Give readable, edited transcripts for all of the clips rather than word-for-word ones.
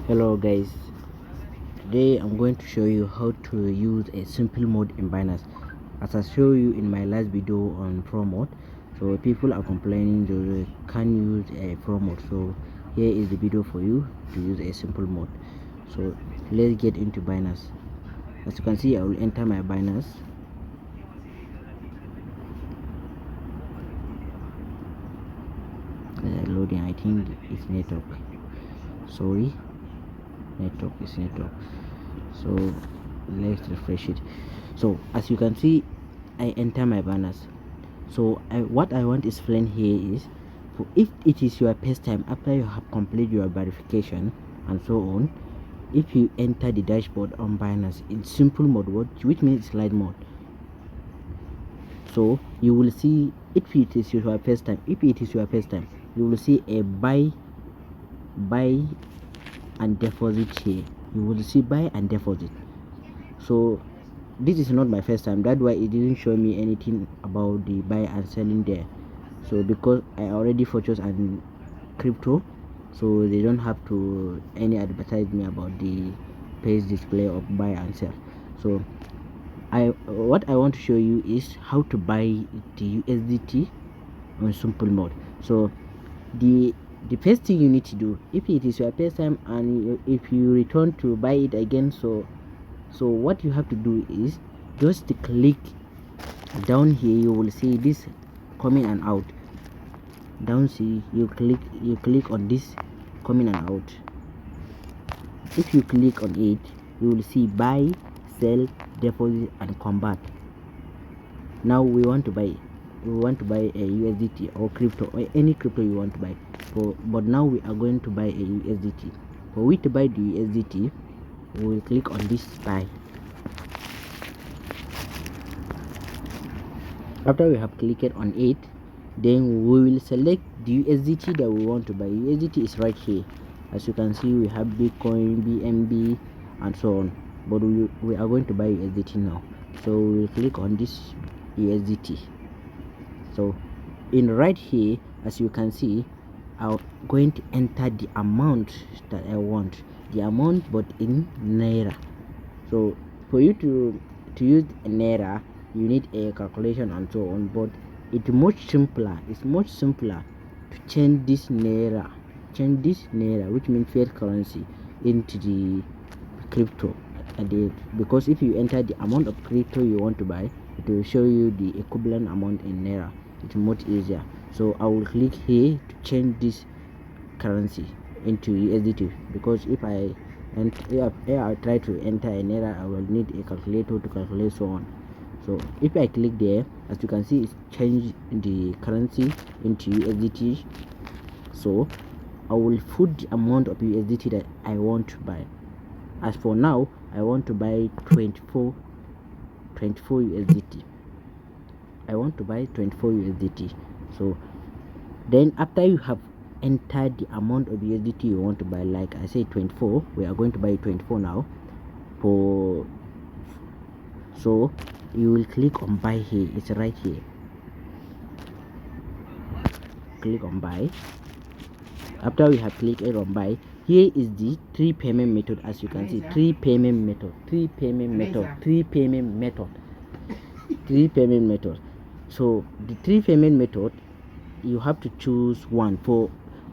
Hello guys, today I'm going to show you how to use a simple mode in Binance. As I show you in my last video on pro mode, so people are complaining they can't use a pro mode, so here is the video for you to use a simple mode. So let's get into Binance. As you can see, I will enter my Binance. Loading, I think it's network, sorry, network is network. So let's refresh it. So as you can see, I enter my Binance. So what I want to explain here is, if it is your first time after you have completed your verification and so on, if you enter the dashboard on Binance in simple mode, which means slide mode, so you will see, if it is your first time, you will see a buy and deposit here. You will see buy and deposit. So this is not my first time, that's why it didn't show me anything about the buy and selling there. So because I already focus on crypto, so they don't have to any advertise me about the page display of buy and sell. So what I want to show you is how to buy the USDT on simple mode. So the first thing you need to do, if it is your first time and if you return to buy it again, so what you have to do is just click down here. You will see this coming and out. Down, see, you click on this coming and out. If you click on it, you will see buy, sell, deposit and convert. Now we want to buy a USDT or crypto, or any crypto you want to buy. But now we are going to buy a USDT. For we to buy the USDT, we will click on this buy. After we have clicked on it, then we will select the USDT that we want to buy. USDT is right here. As you can see, we have Bitcoin, BNB and so on, but we are going to buy USDT now, so we will click on this USDT. So in right here, as you can see, I'm going to enter the amount that I want, the amount but in naira. So for you to use naira, you need a calculation and so on, but it's much simpler to change this naira, which means fiat currency, into the crypto. Because if you enter the amount of crypto you want to buy, it will show you the equivalent amount in naira. It's much easier. So I will click here to change this currency into USDT, because if I try to enter a naira, I will need a calculator to calculate so on. So if I click there, as you can see, it's changed the currency into USDT. So I will put the amount of USDT that I want to buy. As for now, I want to buy 24 USDT. I want to buy 24 USDT. So then after you have entered the amount of USDT you want to buy, like I say 24, we are going to buy 24 now. So you will click on buy here. It's right here. Click on buy. After we have clicked on buy, here is the three payment method. As you can see, three payment method. So the three payment method, you have to choose one.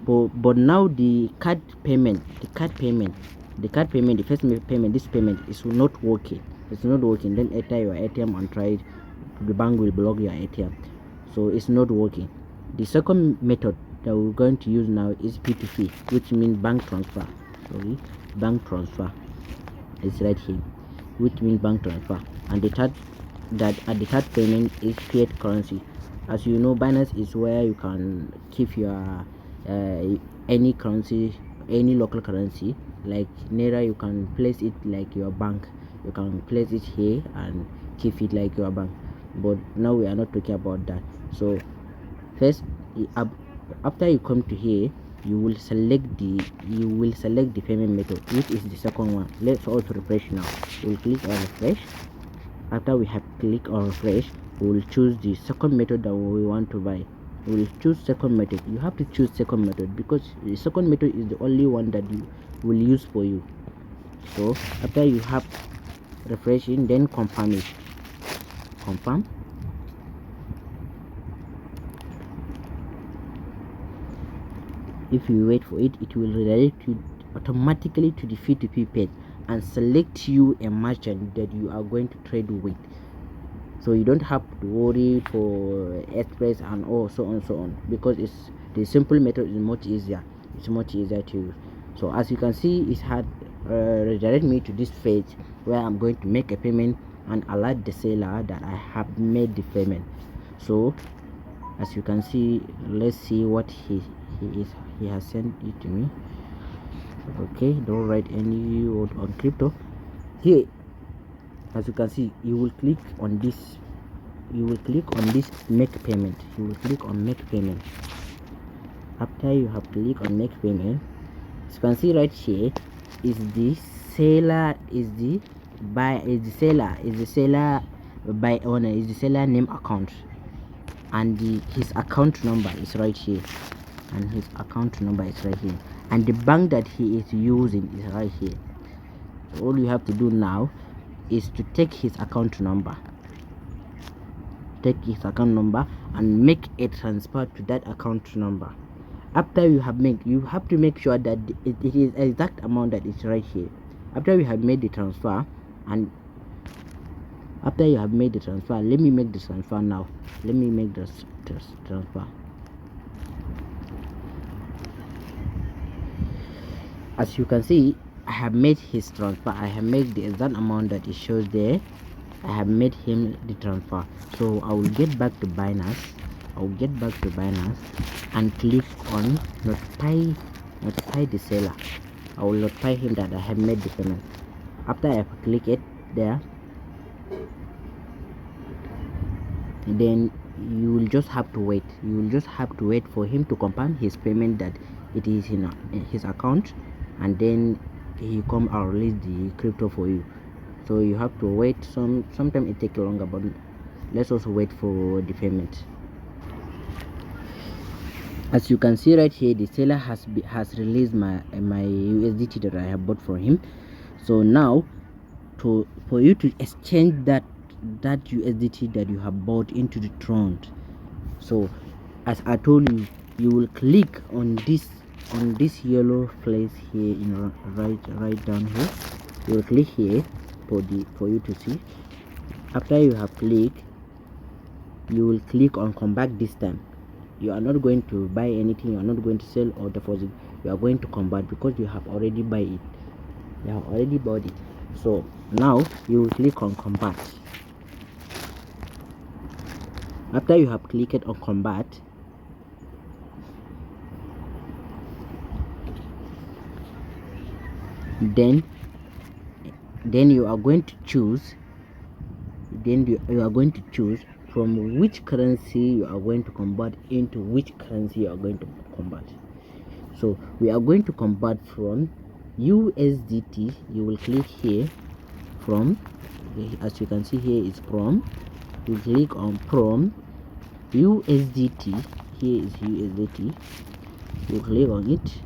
But now the card payment, the first payment, this payment is not working. It's not working. Then enter your ATM and try it. The bank will block your ATM, so it's not working. The second method that we're going to use now is P2P, which means bank transfer. Bank transfer is right here, which means bank transfer. And the third payment is fiat currency. As you know, Binance is where you can keep your any currency, any local currency. Like naira, you can place it like your bank. You can place it here and keep it like your bank. But now we are not talking about that. So first, after you come to here, you will select the payment method, which is the second one. Let's also refresh now. We'll click on refresh. After we have clicked on refresh, we will choose the second method that we want to buy. We will choose second method. You have to choose second method because the second method is the only one that will use for you. So after you have refreshing, then confirm it. Confirm. If you wait for it, it will redirect you automatically to the P2P page and select you a merchant that you are going to trade with. So you don't have to worry for express and so on, because it's the simple method is much easier. It's much easier to use. So as you can see, it had redirect me to this page where I'm going to make a payment and alert the seller that I have made the payment. So as you can see, let's see what he has sent it to me. Okay, don't write any word on crypto. Here, as you can see, you will click on this make payment. You will click on make payment. After you have clicked on make payment, as you can see right here, is the seller by owner, is the seller name account, and his account number is right here, and the bank that he is using is right here. So all you have to do now is to take his account number and make a transfer to that account number. After you have to make sure that it is exact amount that is right here. After you have made the transfer, let me make the transfer now. Let me make the transfer. As you can see, I have made his transfer. I have made the exact amount that it shows there. I have made him the transfer. So I will get back to Binance. And click on notify the seller. I will notify him that I have made the payment. After I click it there, then you will just have to wait. For him to confirm his payment that it is in his account, and then he come and release the crypto for you. So you have to wait. Sometimes it takes longer, but let's also wait for the payment. As you can see right here, the seller has released my USDT that I have bought from him. So now for you to exchange that USDT that you have bought into the Tron, so as I told you, you will click on this yellow place here in right down here. You will click here for you to see. After you have clicked, you will click on come back. This time you are not going to buy anything, you are not going to sell or deposit, you are going to convert, because you have already bought it. So now you will click on convert. After you have clicked on convert, then you are going to choose from which currency you are going to convert into which currency you are going to convert. So we are going to convert from USDT. You will click here from, as you can see here is from, you click on from USDT. Here is USDT. You click on it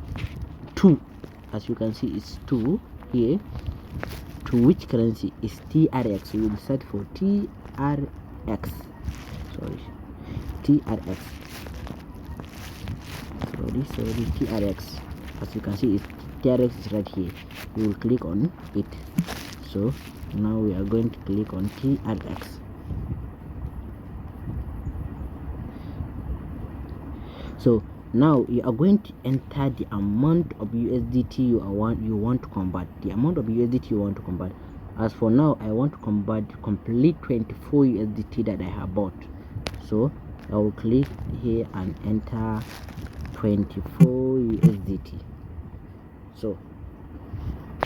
to, as you can see it's to here, to which currency is TRX. You will set for TRX. TRX. As you can see, TRX is right here. You will click on it. So now we are going to click on TRX. So now you are going to enter the amount of USDT you want to convert. The amount of USDT you want to convert. As for now, I want to convert complete 24 USDT that I have bought. So I will click here and enter 24 USDT. So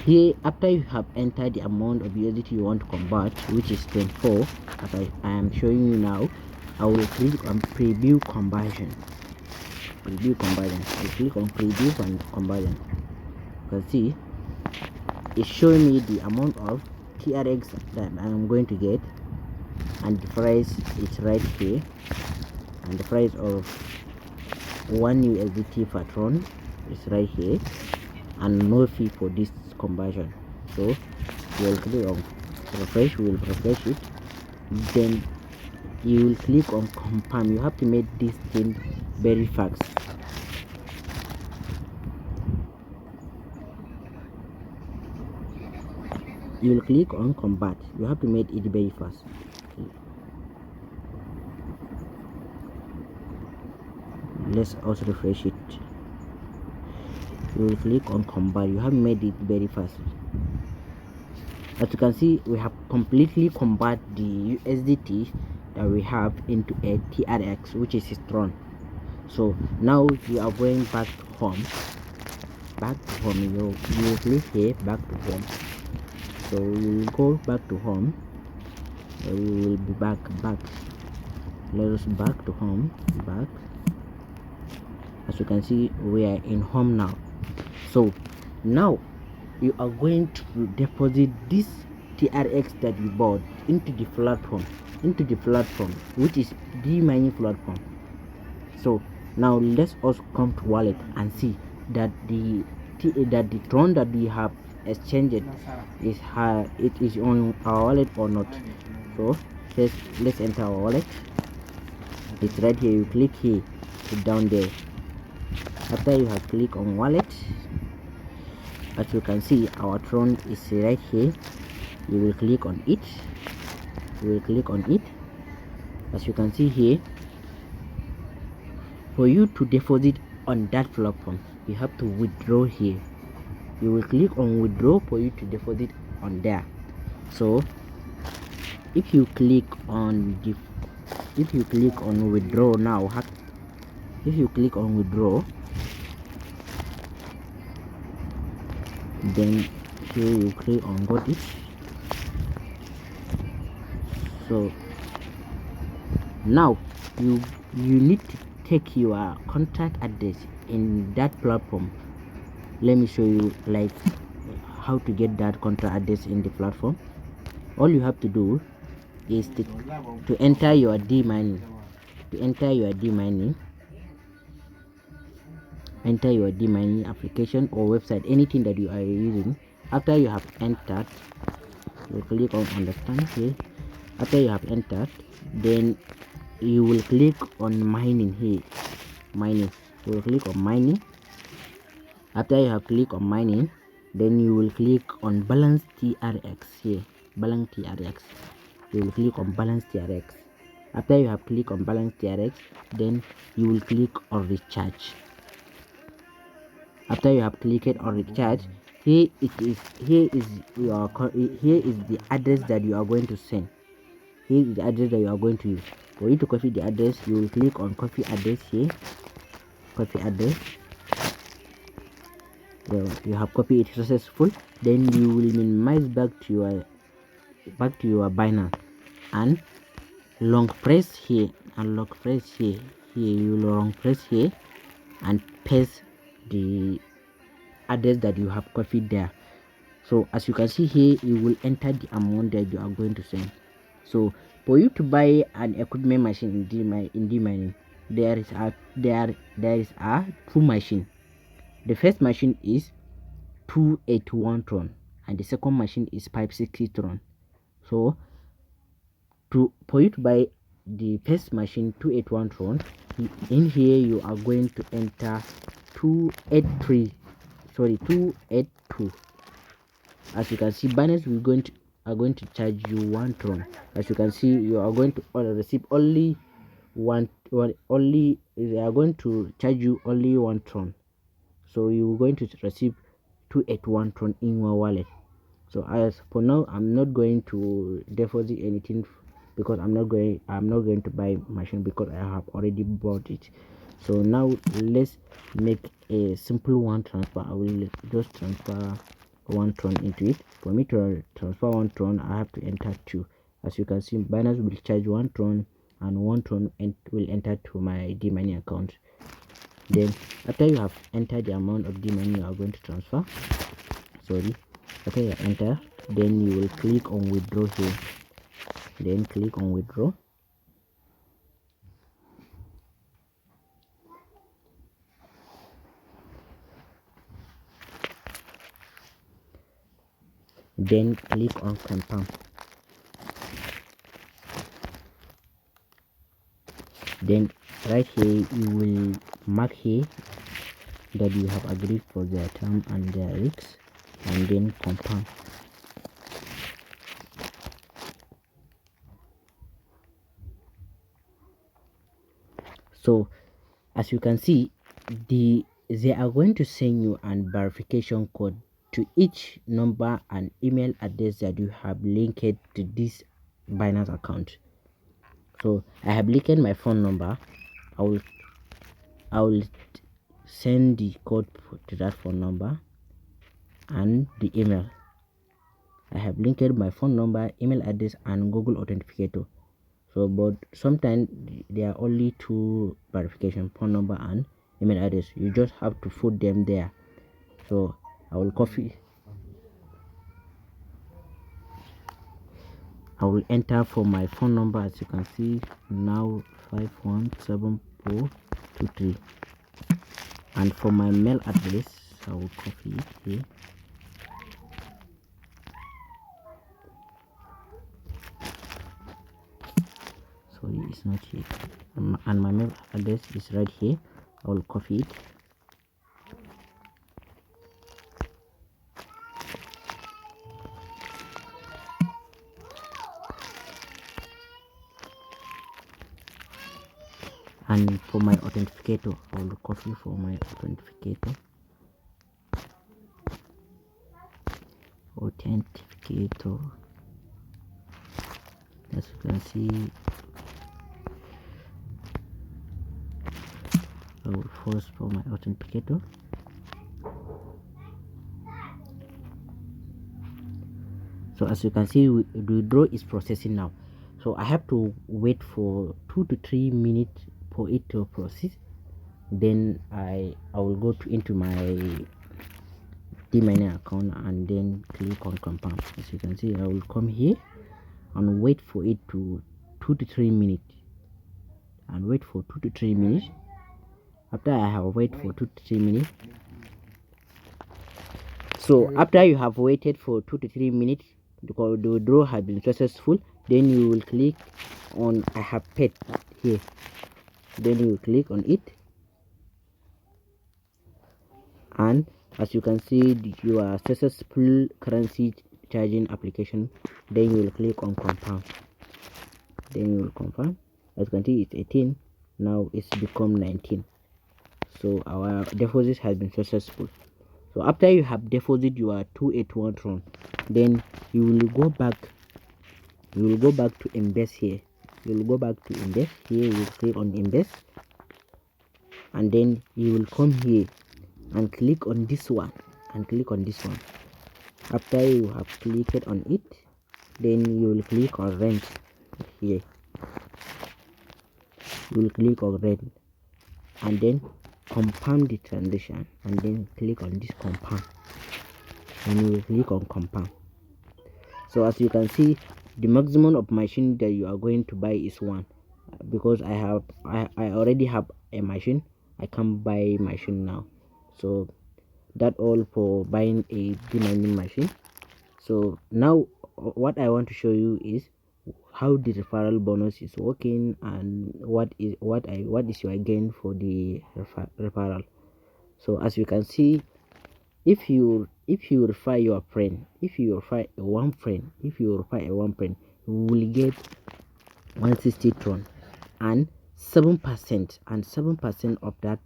here, after you have entered the amount of USDT you want to convert, which is 24, as I am showing you now, I will click on preview conversion. I click on preview and conversion. You can see it's showing me the amount of TRX that I am going to get, and the price is right here, and the price of 1 USDT per Tron is right here, and no fee for this conversion. So you will click on refresh, we will refresh it, then you will click on confirm. You have to make this thing very fast. You will click on convert. You have to make it very fast. Let's also refresh it. You will click on convert. You have made it very fast. As you can see, we have completely converted the USDT that we have into a TRX, which is strong. So now you are going back to home. You will click here, back to home. So you will go back to home. So we will be back. Let us back to home. Back. As you can see, we are in home now. So now you are going to deposit this TRX that you bought into the platform, which is the mining platform. So now let's also come to wallet and see that the tron that we have exchanged is it is on our wallet or not. So let's enter our wallet. It's right here. You click here, down there. After you have clicked on wallet, as you can see, our tron is right here. You will click on it. As you can see here, for you to deposit on that platform, you have to withdraw here. You will click on withdraw for you to deposit on there. So if you click on withdraw now, if you click on withdraw, then here you click on got it. So now you need to take your contract address in that platform. Let me show you like how to get that contract address in the platform. All you have to do is to enter your D mining. Enter your D mining application or website, anything that you are using. After you have entered, you click on understand here. After you have entered, then you will click on mining here. You will click on mining. After you have clicked on mining, then you will click on balance TRX here. Balance TRX. You will click on balance TRX. After you have clicked on balance TRX, then you will click on recharge. After you have clicked on recharge, here is the address that you are going to send. Here is the address that you are going to use. For you to copy the address, you will click on copy address here. Copy address. Well, you have copied it successful. Then you will minimize back to your binance and long press here you will long press here and paste the address that you have copied there. So as you can see here, you will enter the amount that you are going to send. So for you to buy an equipment machine in D mining, there is a two machine. The first machine is 281 tron and the second machine is 560 tron. So for you to buy the first machine 281 tron, in here you are going to enter 282. As you can see, binance are going to charge you 1 tron. As you can see, you are going to receive only they are going to charge you only 1 tron. So you're going to receive 281 tron in your wallet. So as for now, I'm not going to deposit anything because I'm not going to buy machine because I have already bought it. So now let's make a simple one transfer. I will just transfer 1 tron into it. For me to transfer 1 tron, I have to enter 2. As you can see, Binance will charge 1 tron and 1 tron will enter to my D money account. Then after you have entered the amount of D money you are going to transfer, after you enter, then you will click on withdraw here. Then click on withdraw. then click on confirm. Then right here you will mark here that you have agreed for their term and their risks, and then confirm. So as you can see, they are going to send you an verification code to each number and email address that you have linked to this Binance account. So I have linked my phone number. I will send the code to that phone number and the email. I have linked my phone number, email address, and Google Authenticator. So but sometimes there are only two verification, phone number and email address. You just have to put them there. So I will enter for my phone number, as you can see now, 517423, and for my mail address I will copy it here. Sorry, it's not here, and my mail address is right here. I will copy it. And for my authenticator, I will copy for my authenticator. As you can see, I will force for my authenticator. So as you can see, the withdraw is processing now. So I have to wait for 2 to 3 minutes for it to process. Then I will go into my D-mining account and then click on confirm. As you can see, I will come here and wait for it to 2 to 3 minutes, and wait for 2 to 3 minutes. After I have waited for 2 to 3 minutes, so after you have waited for 2 to 3 minutes, because the withdrawal has been successful, then you will click on I have paid here. Then you will click on it, and as you can see, your successful currency charging application. Then you will click on confirm. Then you will confirm. As you can see, it's 18, now it's become 19. So our deposit has been successful. So after you have deposited your 281 Tron, then you will go back to invest here. You will go back to invest here. You will click on invest, and then you will come here and click on this one, After you have clicked on it, then you will click on rent here. You will click on rent, and then confirm the transaction, and then click on this confirm, and you will click on confirm. So as you can see, the maximum of machine that you are going to buy is 1. Because I already have a machine, I can't buy machine now. So that all for buying a mining machine. So now what I want to show you is how the referral bonus is working, and what is your gain for the referral. So as you can see, if you refer your friend, if you refer one friend, you will get 160 Tron and 7% of that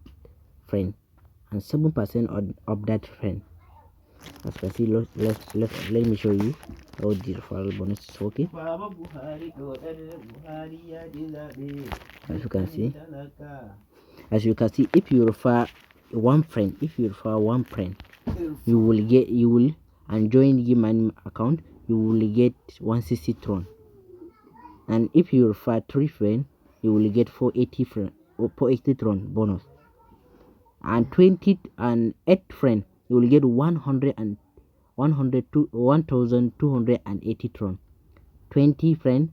friend, and 7% of that friend. As you can see, let me show you how the referral bonus is working. As you can see, if you refer one friend, you will and join the money account, you will get 160 Tron. And if you refer 3 friends, you will get 480 Tron bonus. And 20 and 8 friends, you will get 1280 Tron. 20 friends,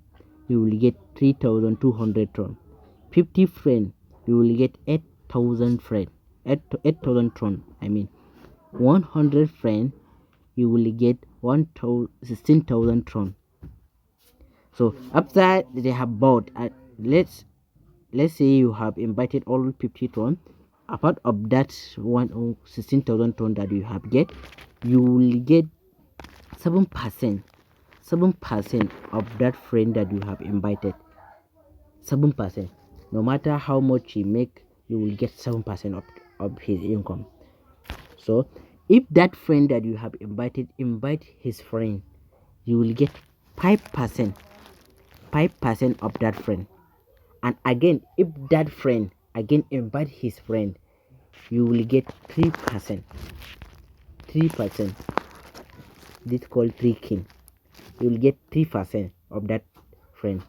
you will get 3200 Tron. 50 friends, you will get 8000 Tron. 100 friends, you will get 16,000 tron. So after they have bought, let's say you have invited all 50 tron. Apart of that 16,000 tron that you have get, you will get 7% of that friend that you have invited. 7%. No matter how much he make, you will get 7% of his income. So if that friend that you have invited invite his friend, you will get 5% of that friend. And again, if that friend again invite his friend, you will get 3%. This called tricking. You will get 3% of that friend.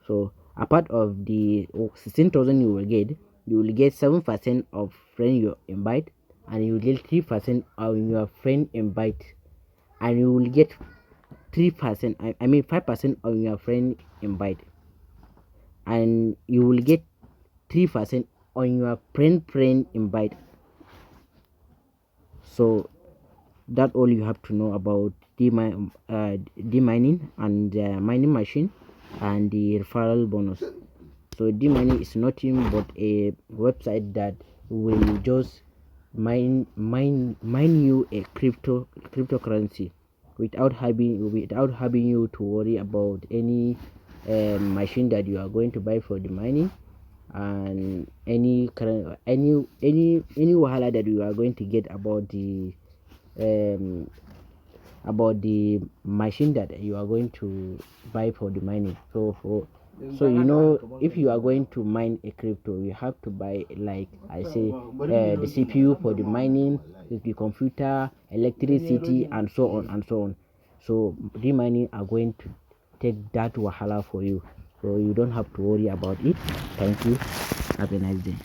So apart of the 16,000 you will get 7% of friend you invite, and you will get 3% on your friend invite, and you will get 3%, I mean 5% on your friend invite, and you will get 3% on your friend invite. So that's all you have to know about demining and the mining machine and the referral bonus. So demining is nothing but a website that will just mine you a cryptocurrency without having you to worry about any machine that you are going to buy for the mining, and any wahala that you are going to get about the machine that you are going to buy for the mining. So you know, if you are going to mine a crypto, you have to buy, like I say, the CPU for the mining, the computer, electricity, and so on. So the mining are going to take that wahala for you, so you don't have to worry about it. Thank you. Have a nice day.